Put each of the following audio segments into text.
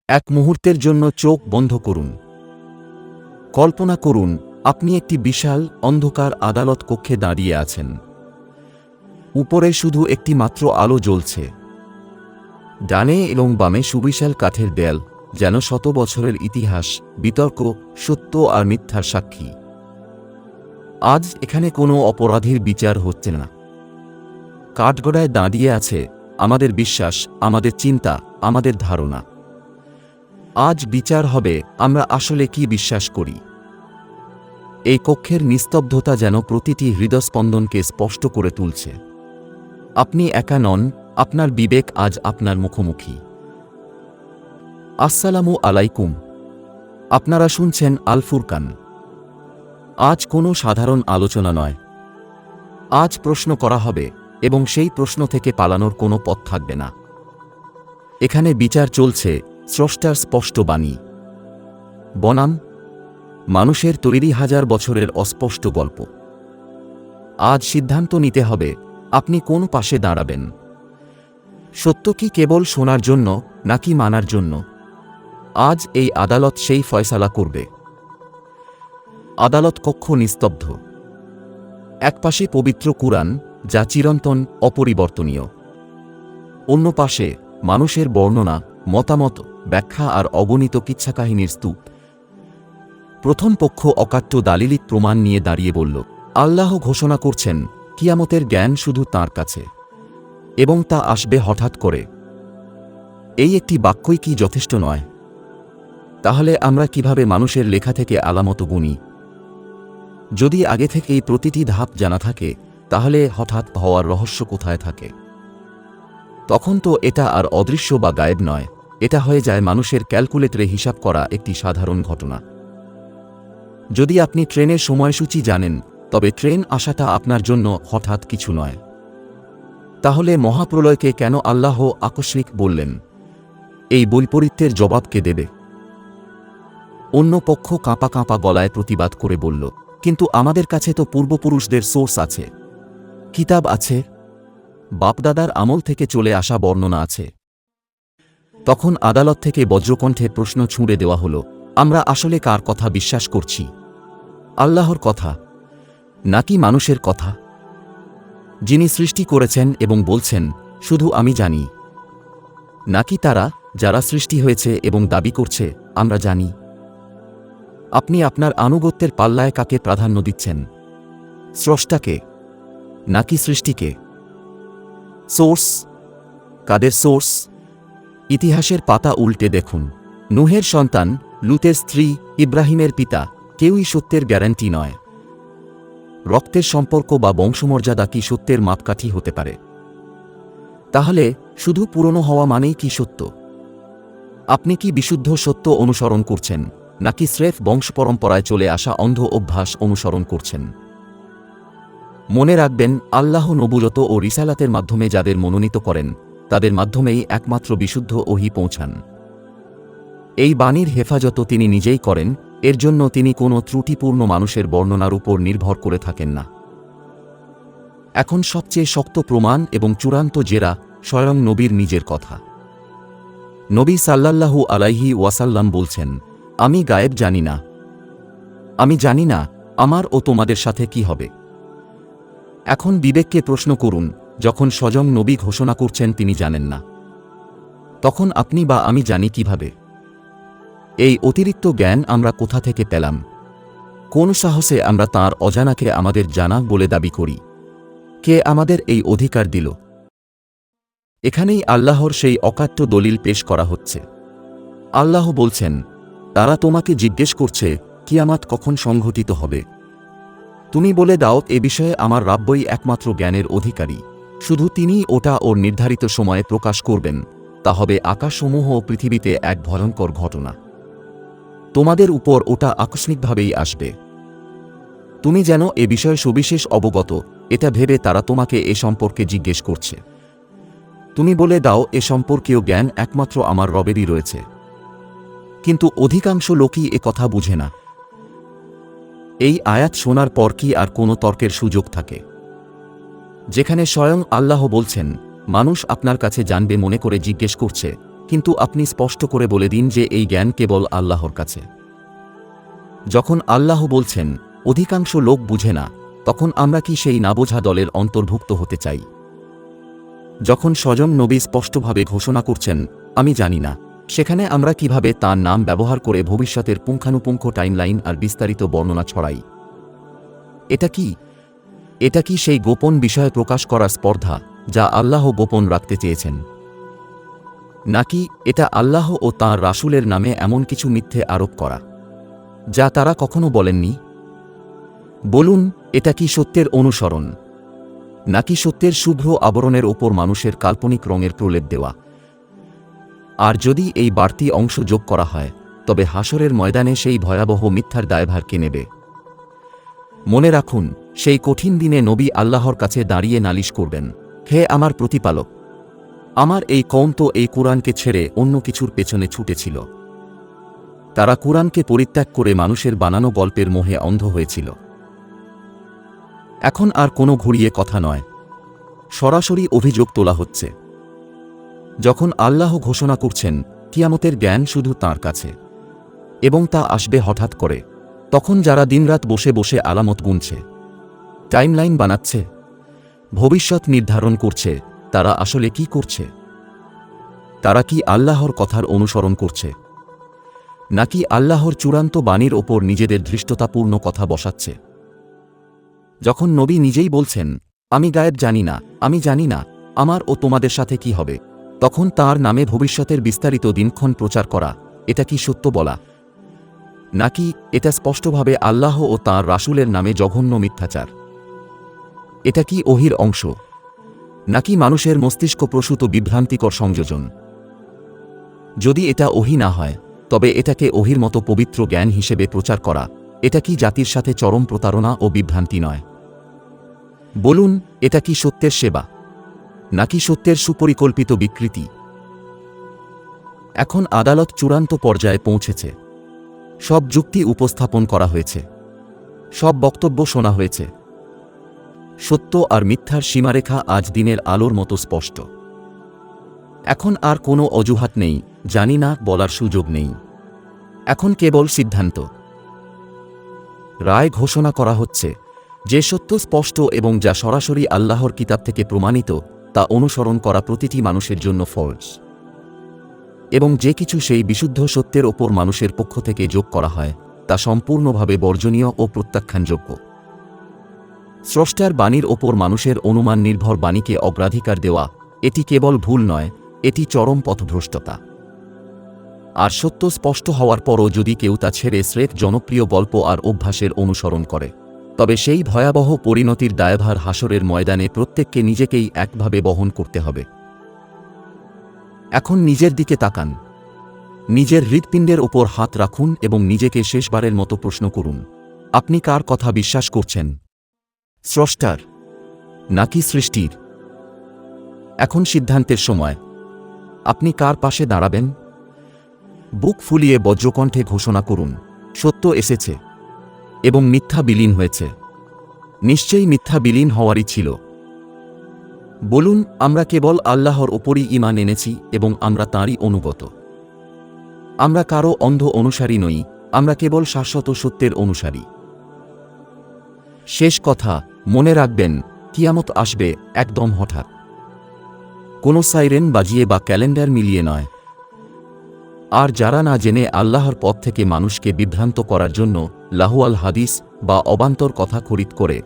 এক মুহূর্তের জন্য চোখ বন্ধ করুন। কল্পনা করুন আপনি একটি বিশাল অন্ধকার আদালত কক্ষে দাঁড়িয়ে আছেন। উপরে শুধু একটি মাত্র আলো জ্বলছে। ডানে এবং বামে সুবিশাল কাঠের দেয়াল, যেন শত বছরের ইতিহাস, বিতর্ক, সত্য আর মিথ্যার সাক্ষী। আজ এখানে কোনো অপরাধীর বিচার হচ্ছে না। কাঠগড়ায় দাঁড়িয়ে আছে আমাদের বিশ্বাস, আমাদের চিন্তা, আমাদের ধারণা। আজ বিচার হবে আমরা আসলে কি বিশ্বাস করি। এই কক্ষের নিস্তব্ধতা যেন প্রতিটি হৃদস্পন্দনকে স্পষ্ট করে তুলছে। আপনি একা নন, আপনার বিবেক আজ আপনার মুখোমুখি। আসসালামু আলাইকুম। আপনারা শুনছেন আল ফুরকান। আজ কোনো সাধারণ আলোচনা নয়। আজ প্রশ্ন করা হবে এবং সেই প্রশ্ন থেকে পালানোর কোনো পথ থাকবে না। এখানে বিচার চলছে স্রষ্টার স্পষ্ট বাণী বনাম মানুষের তৈরি হাজার বছরের অস্পষ্ট গল্প। আজ সিদ্ধান্ত নিতে হবে আপনি কোন পাশে দাঁড়াবেন। সত্য কি কেবল শোনার জন্য নাকি মানার জন্য? আজ এই আদালত সেই ফয়সালা করবে। আদালত কক্ষ নিস্তব্ধ। একপাশে পবিত্র কুরআন, যা চিরন্তন, অপরিবর্তনীয়। অন্য পাশে মানুষের বর্ণনা, মতামত, ব্যাখ্যা আর অগণিত কিচ্ছাকাহিনীর স্তূপ। প্রথম পক্ষ অকাট্য দালিলিক প্রমাণ নিয়ে দাঁড়িয়ে বলল, আল্লাহ ঘোষণা করছেন কিয়ামতের জ্ঞান শুধু তাঁর কাছে, এবং তা আসবে হঠাৎ করে। এই একটি বাক্যই কি যথেষ্ট নয়? তাহলে আমরা কিভাবে মানুষের লেখা থেকে আলামত গুনি? যদি আগে থেকেই প্রতিটি ধাপ জানা থাকে, তাহলে হঠাৎ হওয়ার রহস্য কোথায় থাকে? তখন তো এটা আর অদৃশ্য বা গায়েব নয়, এটা হয়ে যায় মানুষের ক্যালকুলেটরে হিসাব করা একটি সাধারণ ঘটনা। যদি আপনি ট্রেনের সময়সূচি জানেন, তবে ট্রেন আসাটা আপনার জন্য হঠাৎ কিছু নয়। তাহলে মহাপ্রলয়কে কেন আল্লাহ আকস্মিক বললেন? এই বৈপরীত্যের জবাব কে দেবে? অন্য পক্ষ কাঁপা কাঁপা গলায় প্রতিবাদ করে বলল, কিন্তু আমাদের কাছে তো পূর্বপুরুষদের সোর্স আছে, কিতাব আছে, বাপদাদার আমল থেকে চলে আসা বর্ণনা আছে। তখন আদালত থেকে বজ্রকণ্ঠে প্রশ্ন ছুঁড়ে দেওয়া হল, আমরা আসলে কার কথা বিশ্বাস করছি? আল্লাহর কথা নাকি মানুষের কথা, যিনি সৃষ্টি করেছেন এবং বলছেন শুধু আমি জানি? নাকি তারা যারা সৃষ্টি হয়েছে এবং দাবি করছে আমরা জানি? আপনি আপনার আনুগত্যের পাল্লায় কাকে প্রাধান্য দিচ্ছেন? স্রষ্টাকে নাকি সৃষ্টিকে? সোর্স কাদের সোর্স? ইতিহাসের পাতা উল্টে দেখুন। নূহের সন্তান, লূতের স্ত্রী, ইব্রাহিমের পিতা, কেউই সত্যের গ্যারান্টি নয়। রক্তের সম্পর্ক বা বংশমর্যাদা কি সত্যের মাপকাঠি হতে পারে? তাহলে শুধু পুরনো হওয়া মানেই কি সত্য? আপনি কি বিশুদ্ধ সত্য অনুসরণ করছেন, নাকি স্রেফ বংশপরম্পরায় চলে আসা অন্ধ অভ্যাস অনুসরণ করছেন? মনে রাখবেন, আল্লাহ নবুয়ত ও রিসালাতের মাধ্যমে যাদের মনোনীত করেন, তাদের মাধ্যমেই একমাত্র বিশুদ্ধ ওহী পৌঁছান। এই বাণীর হেফাজত তিনি নিজেই করেন, এর জন্য তিনি কোনো ত্রুটিপূর্ণ মানুষের বর্ণনার উপর নির্ভর করে থাকেন না। এখন সবচেয়ে শক্ত প্রমাণ এবং চূড়ান্ত জেরা স্বয়ং নবীর নিজের কথা। নবী সাল্লাল্লাহু আলাইহি ওয়াসাল্লাম বলছেন, আমি গায়েব জানি না। আমি জানি না আমার ও তোমাদের সাথে কি হবে। এখন বিবেককে প্রশ্ন করুন, যখন স্বয়ং নবী ঘোষণা করছেন তিনি জানেন না, তখন আপনি বা আমি জানি কিভাবে? এই অতিরিক্ত জ্ঞান আমরা কোথা থেকে পেলাম? কোন সাহসে আমরা তাঁর অজানাকে আমাদের জানা বলে দাবি করি? কে আমাদের এই অধিকার দিল? এখানেই আল্লাহর সেই অকাট্য দলিল পেশ করা হচ্ছে। আল্লাহ বলছেন, তারা তোমাকে জিজ্ঞেস করছে কিয়ামত কখন সংঘটিত হবে। তুমি বলে দাও, এ বিষয়ে আমার রাব্বই একমাত্র জ্ঞানের অধিকারী, শুধু তিনিই ওটা ওর নির্ধারিত সময়ে প্রকাশ করবেন। তা হবে আকাশসমূহ ও পৃথিবীতে এক ভয়ঙ্কর ঘটনা। তোমাদের উপর ওটা আকস্মিকভাবেই আসবে। তুমি যেন এ বিষয়ে সবিশেষ অবগত, এটা ভেবে তারা তোমাকে এ সম্পর্কে জিজ্ঞেস করছে। তুমি বলে দাও, এ সম্পর্কেও জ্ঞান একমাত্র আমার রবেরই রয়েছে। কিন্তু অধিকাংশ লোকই এ কথা বুঝে না। এই আয়াত শোনার পর কি আর কোনো তর্কের সুযোগ থাকে? যেখানে স্বয়ং আল্লাহ বলছেন, মানুষ আপনার কাছে জানবে মনে করে জিজ্ঞেস করছে, কিন্তু আপনি স্পষ্ট করে বলে দিন যে এই জ্ঞান কেবল আল্লাহর কাছে। যখন আল্লাহ বলছেন অধিকাংশ লোক বুঝে না, তখন আমরা কি সেই না বোঝা দলের অন্তর্ভুক্ত হতে চাই? যখন স্বয়ং নবী স্পষ্টভাবে ঘোষণা করছেন আমি জানি না, সেখানে আমরা কিভাবে তাঁর নাম ব্যবহার করে ভবিষ্যতের পুঙ্খানুপুঙ্খ টাইমলাইন আর বিস্তারিত বর্ণনা ছড়াই? এটা কি সেই গোপন বিষয় প্রকাশ করার স্পর্ধা যা আল্লাহ গোপন রাখতে চেয়েছেন? নাকি এটা আল্লাহ ও তাঁর রাসূলের নামে এমন কিছু মিথ্যে আরোপ করা যা তারা কখনো বলেননি? বলুন, এটা কি সত্যের অনুসরণ, নাকি সত্যের শুভ্র আবরণের ওপর মানুষের কাল্পনিক রঙের প্রলেপ দেওয়া? আর যদি এই বাড়তি অংশ যোগ করা হয়, তবে হাসরের ময়দানে সেই ভয়াবহ মিথ্যার দায়ভার কে নেবে? মনে রাখুন, সেই কঠিন দিনে নবী আল্লাহর কাছে দাঁড়িয়ে নালিশ করবেন, হে আমার প্রতিপালক, আমার এই কওম তো এই কুরআনকে ছেড়ে অন্য কিছুর পেছনে ছুটেছিল। তারা কুরআনকে পরিত্যাগ করে মানুষের বানানো গল্পের মোহে অন্ধ হয়েছিল। এখন আর কোনো ঘুরিয়ে কথা নয়, সরাসরি অভিযোগ তোলা হচ্ছে। যখন আল্লাহ ঘোষণা করছেন কিয়ামতের জ্ঞান শুধু তাঁর কাছে এবং তা আসবে হঠাৎ করে, তখন যারা দিনরাত বসে বসে আলামত গুনছে, টাইমলাইন বানাচ্ছে, ভবিষ্যৎ নির্ধারণ করছে, তারা আসলে কি করছে? তারা কি আল্লাহর কথার অনুসরণ করছে, নাকি আল্লাহর চূড়ান্ত বাণীর ওপর নিজেদের ধৃষ্টতাপূর্ণ কথা বসাচ্ছে? যখন নবী নিজেই বলছেন আমি গায়েব জানি না, আমি জানি না আমার ও তোমাদের সাথে কি হবে, তখন তার নামে ভবিষ্যতের বিস্তারিত দিনক্ষণ প্রচার করা, এটা কি সত্য বলা, নাকি এটা স্পষ্টভাবে আল্লাহ ও তাঁর রাসূলের নামে জঘন্য মিথ্যাচার? এটা কি ওহীর অংশ, নাকি মানুষের মস্তিষ্ক প্রসূত বিভ্রান্তিকর সংযোজন? যদি এটা ওহী না হয়, তবে এটাকে ওহীর মতো পবিত্র জ্ঞান হিসেবে প্রচার করা, এটা কি জাতির সাথে চরম প্রতারণা ও বিভ্রান্তি নয়? বলুন, এটা কি সত্যের সেবা, নাকি সত্যের সুপরিকল্পিত বিকৃতি? এখন আদালত চূড়ান্ত পর্যায়ে পৌঁছেছে। সব যুক্তি উপস্থাপন করা হয়েছে, সব বক্তব্য শোনা হয়েছে। সত্য আর মিথ্যার সীমারেখা আজ দিনের আলোর মতো স্পষ্ট। এখন আর কোনো অজুহাত নেই, জানি না বলার সুযোগ নেই। এখন কেবল সিদ্ধান্ত, রায় ঘোষণা করা হচ্ছে। যে সত্য স্পষ্ট এবং যা সরাসরি আল্লাহর কিতাব থেকে প্রমাণিত, তা অনুসরণ করা প্রতিটি মানুষের জন্য ফরজ, এবং যে কিছু সেই বিশুদ্ধ সত্যের ওপর মানুষের পক্ষ থেকে যোগ করা হয়, তা সম্পূর্ণভাবে বর্জনীয় ও প্রত্যাখ্যানযোগ্য। স্রষ্টার বাণীর ওপর মানুষের অনুমান নির্ভর বাণীকে অগ্রাধিকার দেওয়া, এটি কেবল ভুল নয়, এটি চরম পথভ্রষ্টতা। আর সত্য স্পষ্ট হওয়ার পরও যদি কেউ তা ছেড়ে স্রেফ জনপ্রিয় গল্প আর অভ্যাসের অনুসরণ করে, তবে সেই ভয়াবহ পরিণতির দায়ভার হাসরের ময়দানে প্রত্যেককে নিজেকেই একভাবে বহন করতে হবে। এখন নিজের দিকে তাকান, নিজের হৃৎপিণ্ডের ওপর হাত রাখুন এবং নিজেকে শেষবারের মতো প্রশ্ন করুন, আপনি কার কথা বিশ্বাস করছেন, স্রষ্টার নাকি সৃষ্টির? এখন সিদ্ধান্তের সময়। আপনি কার পাশে দাঁড়াবেন? বুক ফুলিয়ে বজ্রকণ্ঠে ঘোষণা করুন, সত্য এসেছে এবং মিথ্যা বিলীন হয়েছে। নিশ্চয়ই মিথ্যা বিলীন হওয়ারই ছিল। বলুন, আমরা কেবল আল্লাহর ওপরই ঈমান এনেছি এবং আমরা তাঁরই অনুগত। আমরা কারও অন্ধ অনুসারী নই, আমরা কেবল শাশ্বত সত্যের অনুসারী। শেষ কথা, মনে রাখবেন, কিয়ামত আসবে একদম হঠাৎ, কোনো সাইরেন বাজিয়ে বা ক্যালেন্ডার মিলিয়ে নয়। আর যারা না জেনে আল্লাহর পথ থেকে মানুষকে বিভ্রান্ত করার জন্য লাহুয়াল হাদিস বা অবান্তর কথা খরিদ করে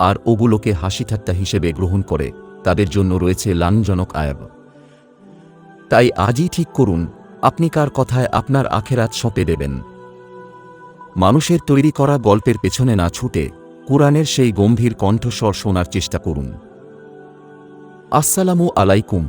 আর ওগুলোকে হাসিঠাট্টা হিসেবে গ্রহণ করে, তাদের জন্য রয়েছে লাঞ্ছনক আয়াব। তাই আজই ঠিক করুন, আপনি কার কথায় আপনার আখেরাত সঁপে দেবেন। মানুষের তৈরি করা গল্পের পেছনে না ছুটে কুরআনের সেই গম্ভীর কণ্ঠস্বর শোনার চেষ্টা করুন। আসসালামু আলাইকুম।